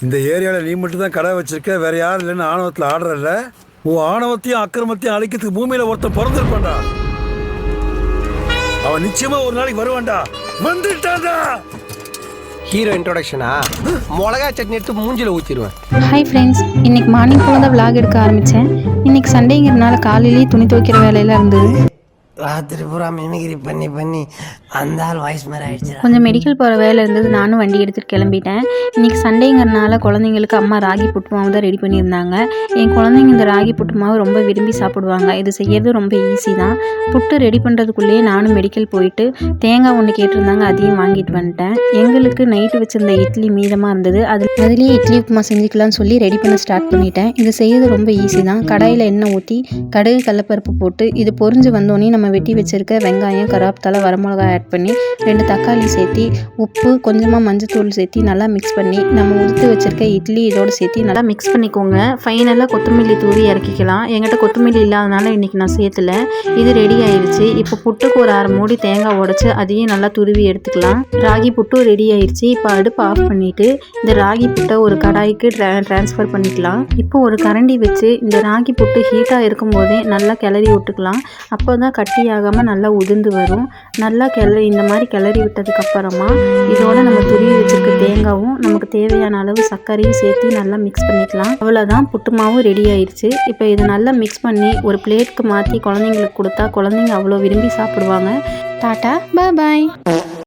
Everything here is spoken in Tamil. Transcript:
இந்த ஏரியாவில் நீ மட்டும் தான் கடை வச்சிருக்க, வேற யாரும் இல்லைன்னு ஆணவத்தில் ஆடுறல்ல. உன் ஆணவத்தையும் அக்கிரமத்தையும் அழிக்கிறதுக்கு பூமியில ஒருத்தன் பிறந்திருப்பான்டா. அவன் நிச்சயமா ஒரு நாளைக்கு வருவான்டா. வந்துட்டான்டா. ஹீரோ இன்ட்ரோடக்ஷனா? மிளகா சட்னி எடுத்து மூஞ்சில ஊற்றிடுவேன். ஹாய் ஃப்ரெண்ட்ஸ், இன்னைக்கு மார்னிங் போல தான் விளாக் எடுக்க ஆரம்பித்தேன். இன்னைக்கு சண்டேங்கிறதுனால காலையிலேயே துணி துவைக்கிற வேலையெல்லாம் இருந்தது. ராத்திரி பூரா மிமிகிரி பண்ணி பண்ணி அந்த ஆள் வாய்ஸ் மாதிரி ஆயிடுச்சு. கொஞ்சம் மெடிக்கல் போகிற வேலை இருந்தது, நானும் வண்டி எடுத்துகிட்டு கிளம்பிட்டேன். இன்றைக்கி சண்டேங்கிறனால குழந்தைங்களுக்கு அம்மா ராகி புட்டு மாவு தான் ரெடி பண்ணியிருந்தாங்க. என் குழந்தைங்க இந்த ராகி புட்டு மாவு ரொம்ப விரும்பி சாப்பிடுவாங்க. இது செய்யறது ரொம்ப ஈஸி தான். புட்டு ரெடி பண்ணுறதுக்குள்ளேயே நானும் மெடிக்கல் போயிட்டு தேங்காய் ஒன்று கேட்டிருந்தாங்க, அதையும் வாங்கிட்டு வந்துட்டேன். எங்களுக்கு நைட்டு வச்சுருந்த இட்லி மீதமாக இருந்தது, அதுலேயே இட்லி உப்புமா செஞ்சுக்கலாம்னு சொல்லி ரெடி பண்ண ஸ்டார்ட் பண்ணிட்டேன். இது செய்யறது ரொம்ப ஈஸி தான். கடாயில் எண்ணெய் ஊற்றி கடுகு கடலப்பருப்பு போட்டு இது பொரிஞ்சு வந்தோடனே நம்ம வெட்டி வச்சுருக்க வெங்காயம், கருவேப்பிலை, வரமிளகா ஆட் பண்ணி 2 தக்காளி சேர்த்தி உப்பு கொஞ்சமாக மஞ்சத்தூள் சேர்த்தி நல்லா மிக்ஸ் பண்ணி நம்ம உதுத்து வச்சுருக்க இட்லி இதோடு சேர்த்தி நல்லா மிக்ஸ் பண்ணிக்கோங்க. ஃபைனலாக கொத்தமல்லி தூவி இறக்கிக்கலாம். என்கிட்ட கொத்தமல்லி இல்லாதனால இன்றைக்கி நான் சேர்த்துல. இது ரெடி ஆயிடுச்சு. இப்போ புட்டுக்கு ஒரு 1/2 மூடி தேங்காய் உடைச்சி அதையும் நல்லா துருவி எடுத்துக்கலாம். ராகி புட்டு ரெடி ஆயிடுச்சு. இப்போ அடுப்பு ஆஃப் பண்ணிவிட்டு இந்த ராகி புட்டை ஒரு கடாய்க்கு ட்ரான்ஸ்ஃபர் பண்ணிக்கலாம். இப்போ ஒரு கரண்டி வச்சு இந்த ராகி புட்டு ஹீட்டாக இருக்கும் போதே நல்லா கிளறி விட்டுக்கலாம். அப்போ தான் கட்டியாகாமல் நல்லா உதிர்ந்து வரும். நல்லா இந்த மாதிரி கிளறி விட்டதுக்கப்புறமா இதோட நம்ம துருவி வச்சிருக்க தேங்காயும் நமக்கு தேவையான அளவு சர்க்கரையும் சேர்த்து நல்லா மிக்ஸ் பண்ணிக்கலாம். அவ்வளோதான், புட்டு மாவும் ரெடி ஆயிடுச்சு. இப்போ இதை நல்லா மிக்ஸ் பண்ணி ஒரு பிளேட்க்கு மாற்றி குழந்தைங்களுக்கு கொடுத்தா குழந்தைங்க அவ்வளோ விரும்பி சாப்பிடுவாங்க. டாட்டா, பாய் பாய்.